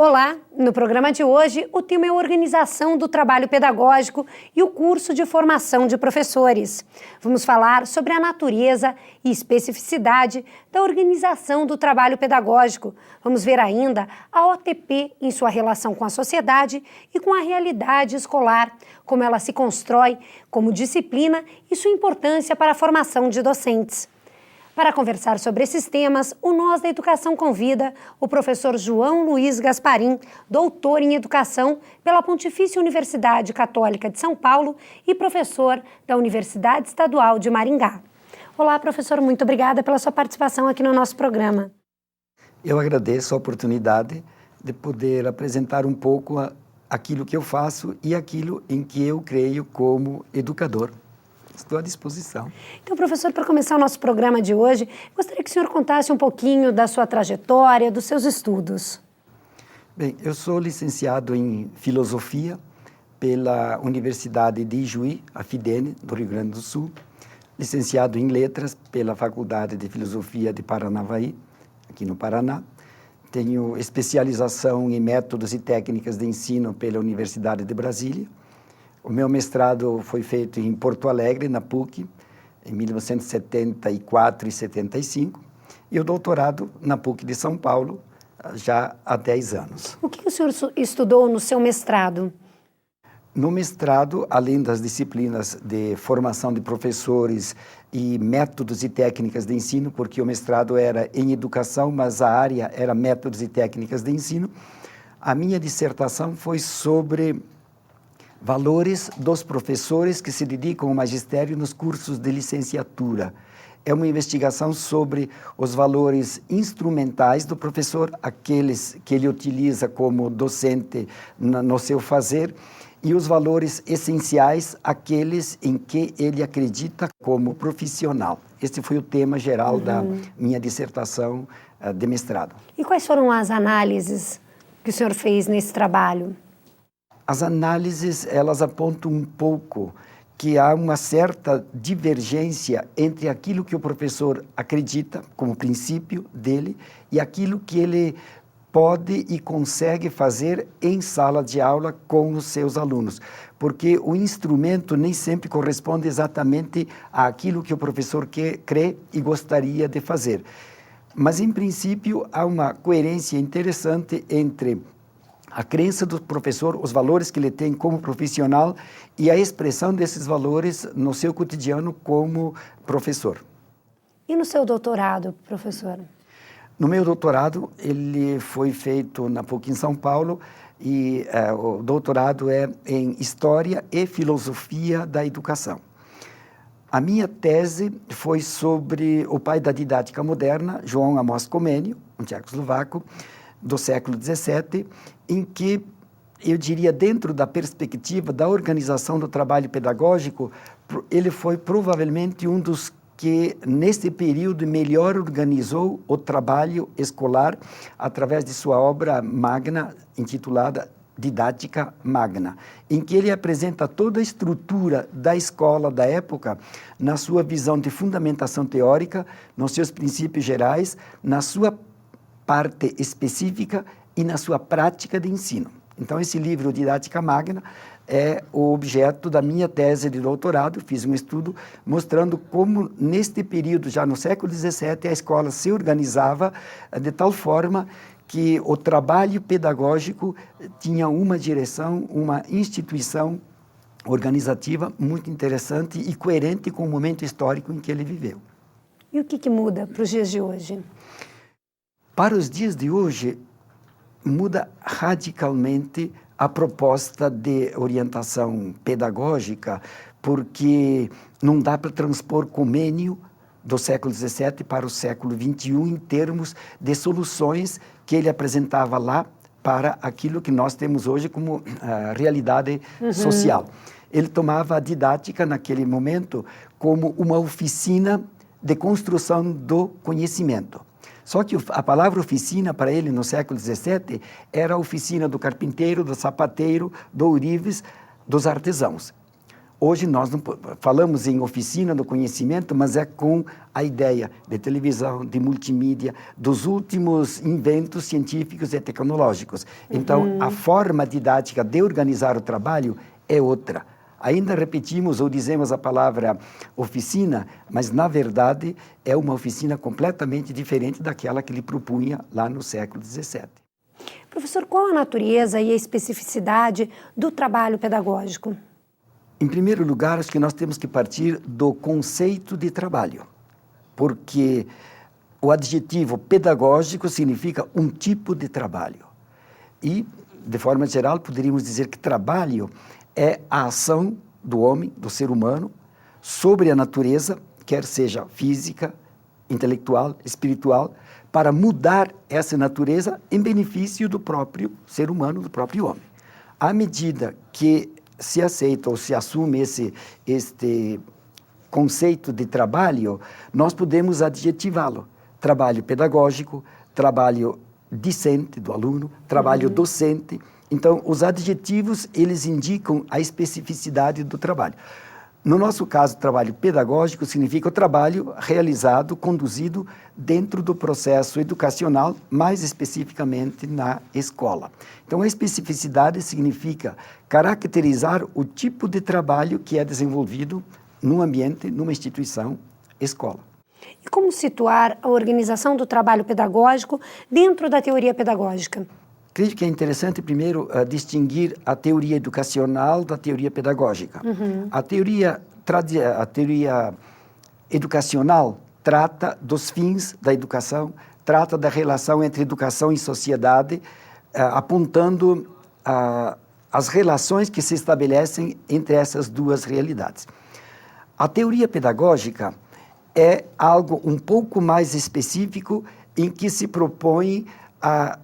Olá! No programa de hoje, o tema é a organização do trabalho pedagógico e o curso de formação de professores. Vamos falar sobre a natureza e especificidade da organização do trabalho pedagógico. Vamos ver ainda a OTP em sua relação com a sociedade e com a realidade escolar, como ela se constrói como disciplina e sua importância para a formação de docentes. Para conversar sobre esses temas, o Nós da Educação convida o professor João Luiz Gasparim, doutor em Educação pela Pontifícia Universidade Católica de São Paulo e professor da Universidade Estadual de Maringá. Olá, professor, muito obrigada pela sua participação aqui no nosso programa. Eu agradeço a oportunidade de poder apresentar um pouco aquilo que eu faço e aquilo em que eu creio como educador. Estou à disposição. Então, professor, para começar o nosso programa de hoje, gostaria que o senhor contasse um pouquinho da sua trajetória, dos seus estudos. Bem, eu sou licenciado em Filosofia pela Universidade de Ijuí, a FIDENE, do Rio Grande do Sul, licenciado em Letras pela Faculdade de Filosofia de Paranavaí, aqui no Paraná. Tenho especialização em Métodos e Técnicas de Ensino pela Universidade de Brasília. O meu mestrado foi feito em Porto Alegre, na PUC, em 1974 e 75, e o doutorado na PUC de São Paulo, já há 10 anos. O que o senhor estudou no seu mestrado? No mestrado, além das disciplinas de formação de professores e métodos e técnicas de ensino, porque o mestrado era em educação, mas a área era métodos e técnicas de ensino, a minha dissertação foi sobre valores dos professores que se dedicam ao magistério nos cursos de licenciatura. É uma investigação sobre os valores instrumentais do professor, aqueles que ele utiliza como docente no seu fazer, e os valores essenciais, aqueles em que ele acredita como profissional. Este foi o tema geral da minha dissertação de mestrado. E quais foram as análises que o senhor fez nesse trabalho? As análises, elas apontam um pouco que há uma certa divergência entre aquilo que o professor acredita como princípio dele e aquilo que ele pode e consegue fazer em sala de aula com os seus alunos, porque o instrumento nem sempre corresponde exatamente àquilo que o professor crê e gostaria de fazer. Mas, em princípio, há uma coerência interessante entre a crença do professor, os valores que ele tem como profissional e a expressão desses valores no seu cotidiano como professor. E no seu doutorado, professor? No meu doutorado, ele foi feito na PUC em São Paulo e o doutorado é em História e Filosofia da Educação. A minha tese foi sobre o pai da didática moderna, João Amos Comênio, um tchecoslovaco, do século XVII, em que, eu diria, dentro da perspectiva da organização do trabalho pedagógico, ele foi provavelmente um dos que, nesse período, melhor organizou o trabalho escolar através de sua obra magna, intitulada Didática Magna, em que ele apresenta toda a estrutura da escola da época na sua visão de fundamentação teórica, nos seus princípios gerais, na sua parte específica e na sua prática de ensino. Então, esse livro, Didática Magna, é o objeto da minha tese de doutorado. Fiz um estudo mostrando como, neste período, já no século XVII, a escola se organizava de tal forma que o trabalho pedagógico tinha uma direção, uma instituição organizativa muito interessante e coerente com o momento histórico em que ele viveu. E o que muda para os dias de hoje? Para os dias de hoje, muda radicalmente a proposta de orientação pedagógica, porque não dá para transpor Comênio do século XVII para o século XXI em termos de soluções que ele apresentava lá para aquilo que nós temos hoje como realidade social. Ele tomava a didática, naquele momento, como uma oficina de construção do conhecimento. Só que a palavra oficina, para ele, no século XVII, era a oficina do carpinteiro, do sapateiro, do ourives, dos artesãos. Hoje nós não falamos em oficina do conhecimento, mas é com a ideia de televisão, de multimídia, dos últimos inventos científicos e tecnológicos. Então, a forma didática de organizar o trabalho é outra. Ainda repetimos ou dizemos a palavra oficina, mas, na verdade, é uma oficina completamente diferente daquela que ele propunha lá no século XVII. Professor, qual a natureza e a especificidade do trabalho pedagógico? Em primeiro lugar, acho que nós temos que partir do conceito de trabalho, porque o adjetivo pedagógico significa um tipo de trabalho. E, de forma geral, poderíamos dizer que trabalho é a ação do homem, do ser humano, sobre a natureza, quer seja física, intelectual, espiritual, para mudar essa natureza em benefício do próprio ser humano, do próprio homem. À medida que se aceita ou se assume este conceito de trabalho, nós podemos adjetivá-lo. Trabalho pedagógico, trabalho discente do aluno, trabalho docente. Então, os adjetivos, eles indicam a especificidade do trabalho. No nosso caso, trabalho pedagógico significa o trabalho realizado, conduzido dentro do processo educacional, mais especificamente na escola. Então, a especificidade significa caracterizar o tipo de trabalho que é desenvolvido num ambiente, numa instituição, escola. E como situar a organização do trabalho pedagógico dentro da teoria pedagógica? Creio que é interessante, primeiro, distinguir a teoria educacional da teoria pedagógica. A teoria educacional trata dos fins da educação, trata da relação entre educação e sociedade, apontando as relações que se estabelecem entre essas duas realidades. A teoria pedagógica é algo um pouco mais específico, em que se propõe a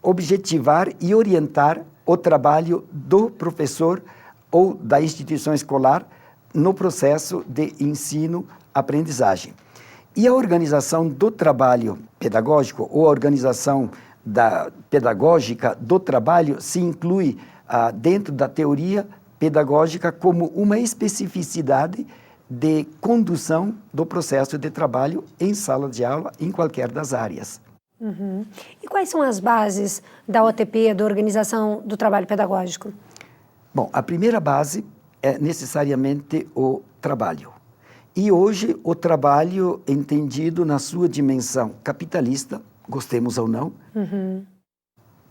objetivar e orientar o trabalho do professor ou da instituição escolar no processo de ensino-aprendizagem. E a organização do trabalho pedagógico ou a organização pedagógica do trabalho se inclui dentro da teoria pedagógica como uma especificidade de condução do processo de trabalho em sala de aula, em qualquer das áreas. E quais são as bases da OTP, da Organização do Trabalho Pedagógico? Bom, a primeira base é necessariamente o trabalho. E hoje o trabalho entendido na sua dimensão capitalista, gostemos ou não,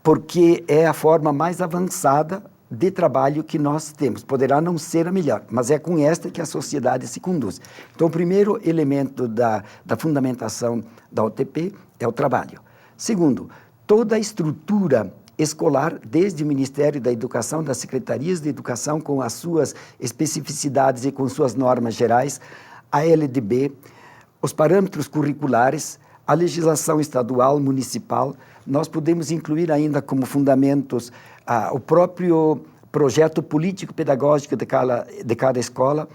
porque é a forma mais avançada de trabalho que nós temos. Poderá não ser a melhor, mas é com esta que a sociedade se conduz. Então, o primeiro elemento da fundamentação da OTP é o trabalho. Segundo, toda a estrutura escolar, desde o Ministério da Educação, das Secretarias de Educação, com as suas especificidades e com suas normas gerais, a LDB, os parâmetros curriculares, a legislação estadual, municipal. Nós podemos incluir ainda como fundamentos o próprio projeto político-pedagógico de cada escola,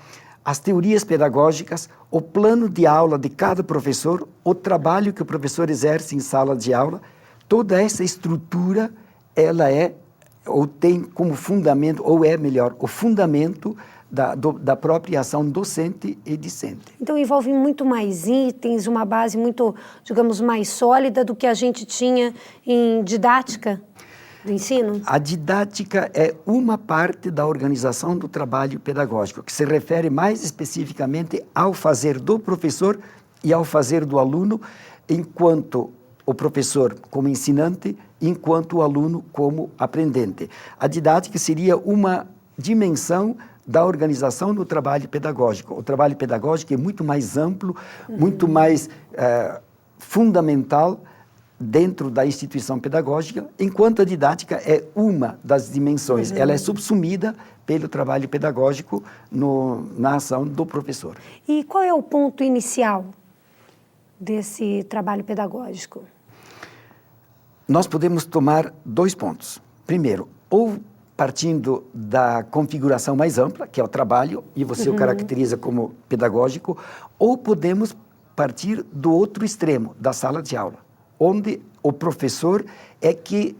as teorias pedagógicas, o plano de aula de cada professor, o trabalho que o professor exerce em sala de aula. Toda essa estrutura, ela é, ou tem como fundamento, ou é melhor, o fundamento da própria ação docente e discente. Então envolve muito mais itens, uma base muito, digamos, mais sólida do que a gente tinha em didática do ensino? A didática é uma parte da organização do trabalho pedagógico, que se refere mais especificamente ao fazer do professor e ao fazer do aluno, enquanto o professor como ensinante, enquanto o aluno como aprendente. A didática seria uma dimensão da organização do trabalho pedagógico. O trabalho pedagógico é muito mais amplo, muito mais fundamental dentro da instituição pedagógica, enquanto a didática é uma das dimensões. Ela é subsumida pelo trabalho pedagógico na ação do professor. E qual é o ponto inicial desse trabalho pedagógico? Nós podemos tomar 2 pontos. Primeiro, ou partindo da configuração mais ampla, que é o trabalho, e você o caracteriza como pedagógico, ou podemos partir do outro extremo, da sala de aula, onde o professor é que,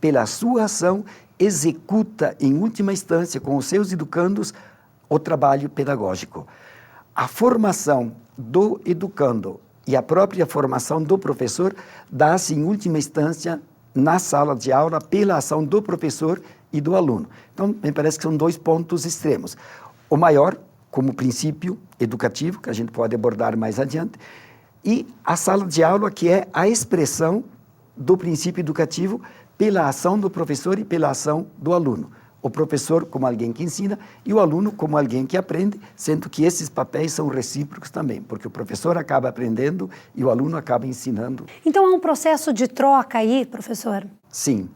pela sua ação, executa, em última instância, com os seus educandos, o trabalho pedagógico. A formação do educando e a própria formação do professor dá-se, em última instância, na sala de aula, pela ação do professor e do aluno. Então, me parece que são dois pontos extremos. O maior, como princípio educativo, que a gente pode abordar mais adiante, e a sala de aula, que é a expressão do princípio educativo pela ação do professor e pela ação do aluno. O professor como alguém que ensina e o aluno como alguém que aprende, sendo que esses papéis são recíprocos também, porque o professor acaba aprendendo e o aluno acaba ensinando. Então há um processo de troca aí, professor? Sim.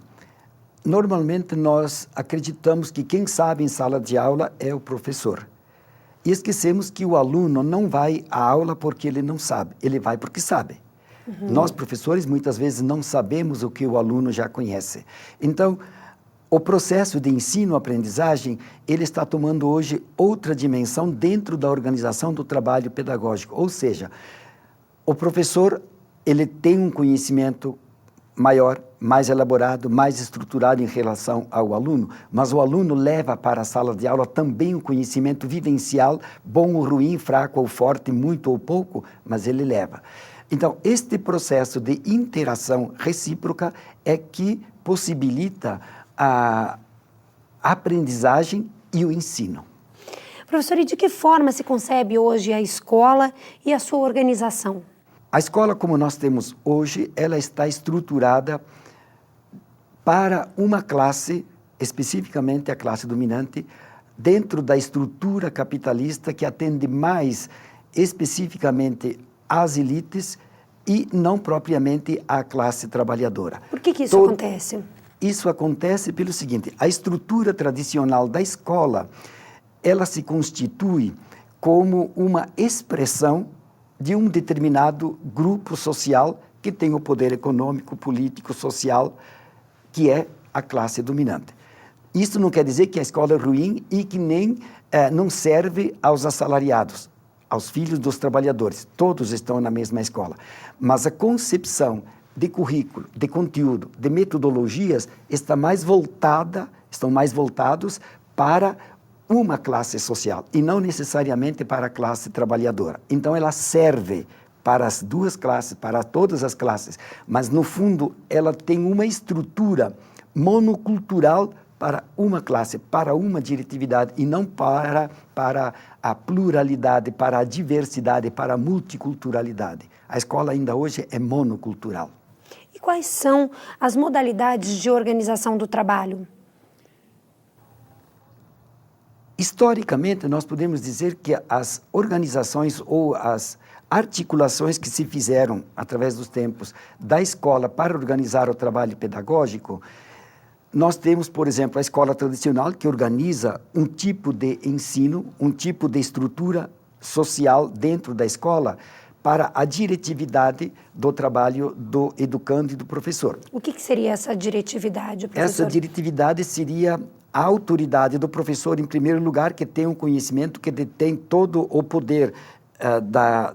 Normalmente nós acreditamos que quem sabe em sala de aula é o professor. E esquecemos que o aluno não vai à aula porque ele não sabe, ele vai porque sabe. Nós, professores, muitas vezes não sabemos o que o aluno já conhece. Então, o processo de ensino-aprendizagem, ele está tomando hoje outra dimensão dentro da organização do trabalho pedagógico. Ou seja, o professor, ele tem um conhecimento maior, mais elaborado, mais estruturado em relação ao aluno, mas o aluno leva para a sala de aula também um conhecimento vivencial, bom ou ruim, fraco ou forte, muito ou pouco, mas ele leva. Então, este processo de interação recíproca é que possibilita a aprendizagem e o ensino. Professor, e de que forma se concebe hoje a escola e a sua organização? A escola, como nós temos hoje, ela está estruturada para uma classe, especificamente a classe dominante, dentro da estrutura capitalista que atende mais especificamente às elites e não propriamente à classe trabalhadora. Por que isso acontece? Isso acontece pelo seguinte: a estrutura tradicional da escola, ela se constitui como uma expressão de um determinado grupo social que tem o poder econômico, político, social, que é a classe dominante. Isso não quer dizer que a escola é ruim e que nem não serve aos assalariados, aos filhos dos trabalhadores. Todos estão na mesma escola. Mas a concepção de currículo, de conteúdo, de metodologias estão mais voltados para uma classe social e não necessariamente para a classe trabalhadora. Então, ela serve para as duas classes, para todas as classes, mas, no fundo, ela tem uma estrutura monocultural para uma classe, para uma diretividade e não para a pluralidade, para a diversidade, para a multiculturalidade. A escola ainda hoje é monocultural. E quais são as modalidades de organização do trabalho? Historicamente, nós podemos dizer que as organizações ou as articulações que se fizeram através dos tempos da escola para organizar o trabalho pedagógico, nós temos, por exemplo, a escola tradicional, que organiza um tipo de ensino, um tipo de estrutura social dentro da escola para a diretividade do trabalho do educando e do professor. O que seria essa diretividade, professor? Essa diretividade seria a autoridade do professor, em primeiro lugar, que tem um conhecimento, que detém todo o poder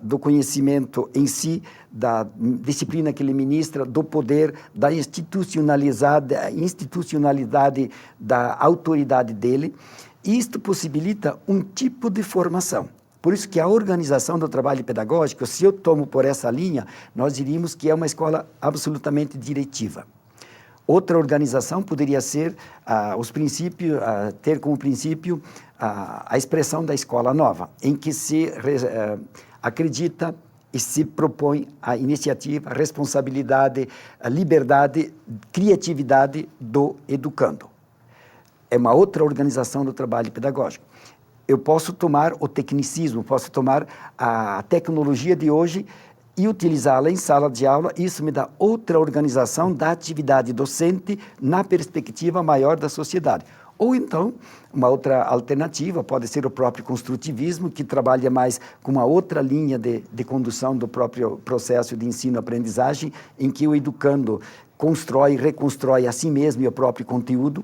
do conhecimento em si, da disciplina que ele ministra, do poder, da institucionalidade da autoridade dele. Isto possibilita um tipo de formação. Por isso que a organização do trabalho pedagógico, se eu tomo por essa linha, nós diríamos que é uma escola absolutamente diretiva. Outra organização poderia ser ter como princípio a expressão da escola nova, em que se acredita e se propõe a iniciativa, a responsabilidade, a liberdade, criatividade do educando. É uma outra organização do trabalho pedagógico. Eu posso tomar o tecnicismo, posso tomar a tecnologia de hoje e utilizá-la em sala de aula. Isso me dá outra organização da atividade docente na perspectiva maior da sociedade. Ou então, uma outra alternativa pode ser o próprio construtivismo, que trabalha mais com uma outra linha de condução do próprio processo de ensino-aprendizagem, em que o educando constrói e reconstrói a si mesmo e o próprio conteúdo.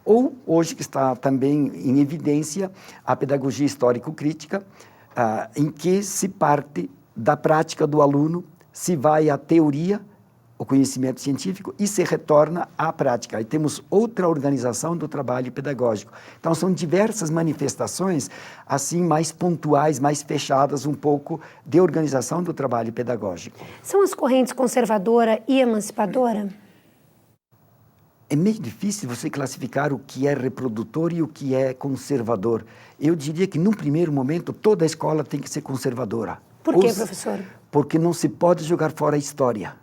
Ou, hoje, que está também em evidência, a pedagogia histórico-crítica, em que se parte da prática do aluno, se vai à teoria o conhecimento científico e se retorna à prática. Aí temos outra organização do trabalho pedagógico. Então, são diversas manifestações, assim, mais pontuais, mais fechadas, um pouco de organização do trabalho pedagógico. São as correntes conservadora e emancipadora? É meio difícil você classificar o que é reprodutor e o que é conservador. Eu diria que, num primeiro momento, toda a escola tem que ser conservadora. Por quê, professor? Porque não se pode jogar fora a história.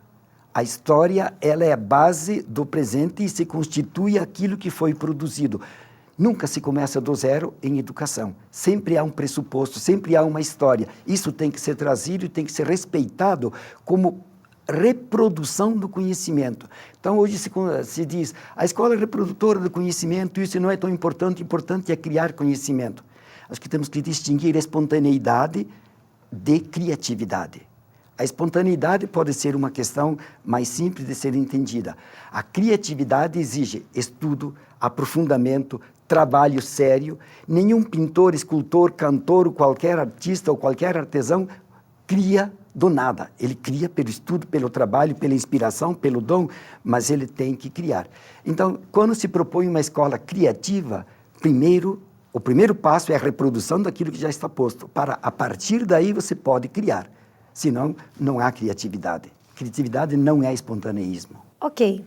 A história, ela é a base do presente e se constitui aquilo que foi produzido. Nunca se começa do zero em educação. Sempre há um pressuposto, sempre há uma história. Isso tem que ser trazido e tem que ser respeitado como reprodução do conhecimento. Então, hoje se diz, a escola é reprodutora do conhecimento, isso não é tão importante, importante é criar conhecimento. Acho que temos que distinguir a espontaneidade de criatividade. A espontaneidade pode ser uma questão mais simples de ser entendida. A criatividade exige estudo, aprofundamento, trabalho sério. Nenhum pintor, escultor, cantor, ou qualquer artista ou qualquer artesão cria do nada. Ele cria pelo estudo, pelo trabalho, pela inspiração, pelo dom, mas ele tem que criar. Então, quando se propõe uma escola criativa, o primeiro passo é a reprodução daquilo que já está posto. A partir daí você pode criar. Senão, não há criatividade. Criatividade não é espontaneísmo. Ok.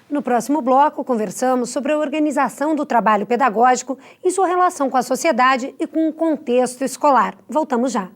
No próximo bloco, conversamos sobre a organização do trabalho pedagógico e sua relação com a sociedade e com o contexto escolar. Voltamos já.